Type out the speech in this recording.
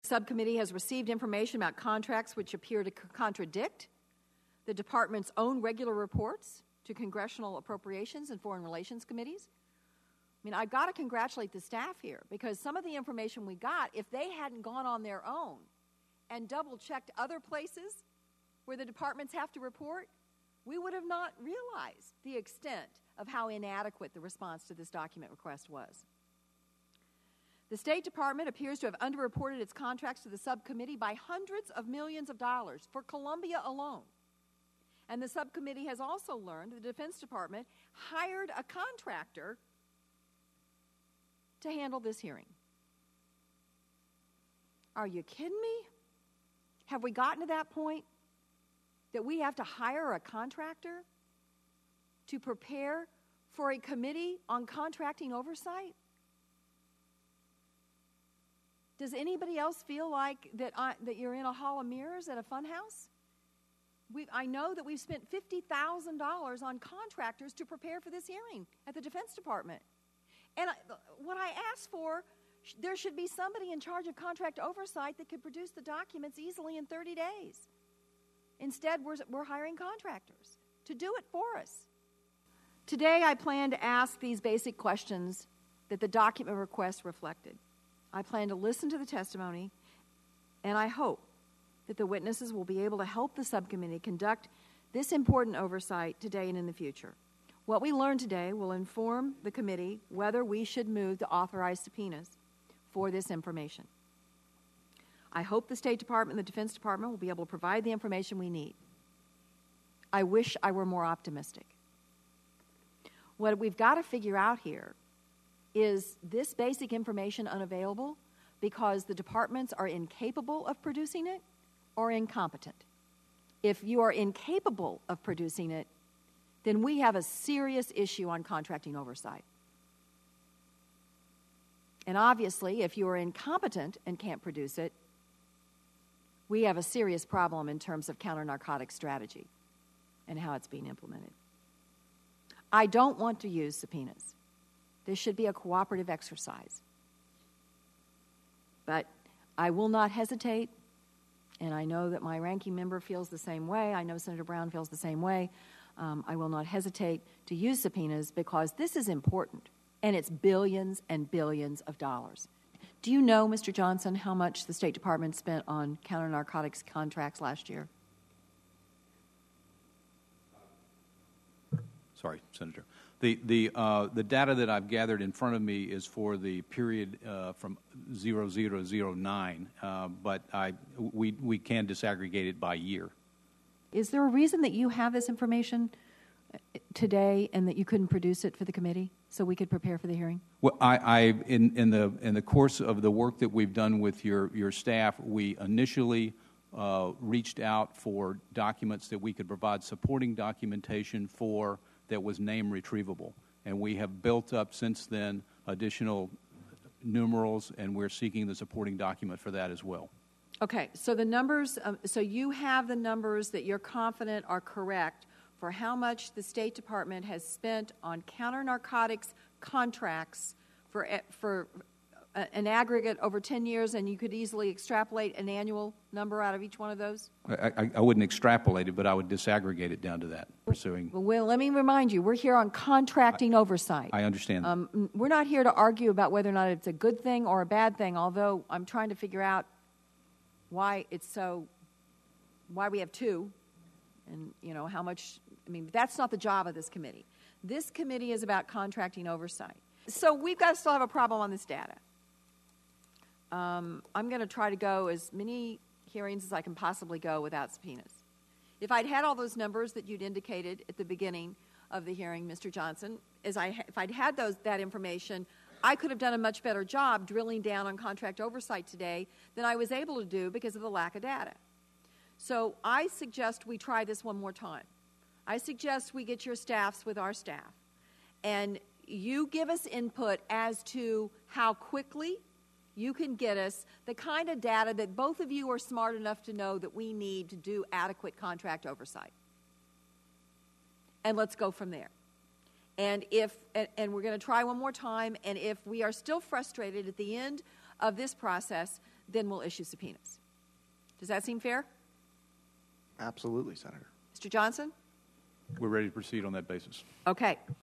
The subcommittee has received information about contracts which appear to contradict the department's own regular reports to congressional appropriations and foreign relations committees. I mean, I've got to congratulate the staff here, because some of the information we got, if they hadn't gone on their own and double-checked other places where the departments have to report, we would have not realized the extent of how inadequate the response to this document request was. The State Department appears to have underreported its contracts to the subcommittee by hundreds of millions of dollars for Colombia alone. And the subcommittee has also learned the Defense Department hired a contractor to handle this hearing. Are you kidding me? Have we gotten to that point that we have to hire a contractor to prepare for a committee on contracting oversight? Does anybody else feel like that you're in a hall of mirrors at a funhouse? I know that we've spent $50,000 on contractors to prepare for this hearing at the Defense Department. And what I asked for, there should be somebody in charge of contract oversight that could produce the documents easily in 30 days. Instead, we're hiring contractors to do it for us. Today, I plan to ask these basic questions that the document request reflected. I plan to listen to the testimony, and I hope that the witnesses will be able to help the subcommittee conduct this important oversight today and in the future. What we learn today will inform the committee whether we should move to authorize subpoenas for this information. I hope the State Department and the Defense Department will be able to provide the information we need. I wish I were more optimistic. What we've got to figure out here is this basic information unavailable because the departments are incapable of producing it or incompetent. If you are incapable of producing it, then we have a serious issue on contracting oversight. And obviously, if you are incompetent and can't produce it, we have a serious problem in terms of counter-narcotics strategy and how it's being implemented. I don't want to use subpoenas. This should be a cooperative exercise. But I will not hesitate, and I know that my ranking member feels the same way. I know Senator Brown feels the same way. I will not hesitate to use subpoenas because this is important, and it's billions and billions of dollars. Do you know, Mr. Johnson, how much the State Department spent on counter-narcotics contracts last year? Sorry, Senator. The data that I've gathered in front of me is for the period from 0009, but we can disaggregate it by year. Is there a reason that you have this information today and that you couldn't produce it for the committee so we could prepare for the hearing? Well, in the course of the work that we've done with your staff, we initially reached out for documents that we could provide supporting documentation for that was name retrievable, and we have built up since then additional numerals, and we're seeking the supporting document for that as well. Okay, so the numbers, so you have the numbers that you're confident are correct for how much the State Department has spent on counter-narcotics contracts for an aggregate over 10 years, and you could easily extrapolate an annual number out of each one of those? I wouldn't extrapolate it, but I would disaggregate it down to that, pursuing. Well, let me remind you, we're here on contracting oversight. I understand. We're not here to argue about whether or not it's a good thing or a bad thing, although I'm trying to figure out why we have two, and, you know, how much, I mean, that's not the job of this committee. This committee is about contracting oversight. So we've got to still have a problem on this data. I'm going to try to go as many hearings as I can possibly go without subpoenas. If I'd had all those numbers that you'd indicated at the beginning of the hearing, Mr. Johnson, if I'd had that information, I could have done a much better job drilling down on contract oversight today than I was able to do because of the lack of data. So I suggest we try this one more time. I suggest we get your staffs with our staff, and you give us input as to how quickly you can get us the kind of data that both of you are smart enough to know that we need to do adequate contract oversight. And let's go from there. And we're going to try one more time, and if we are still frustrated at the end of this process, then we'll issue subpoenas. Does that seem fair? Absolutely, Senator. Mr. Johnson? We're ready to proceed on that basis. Okay.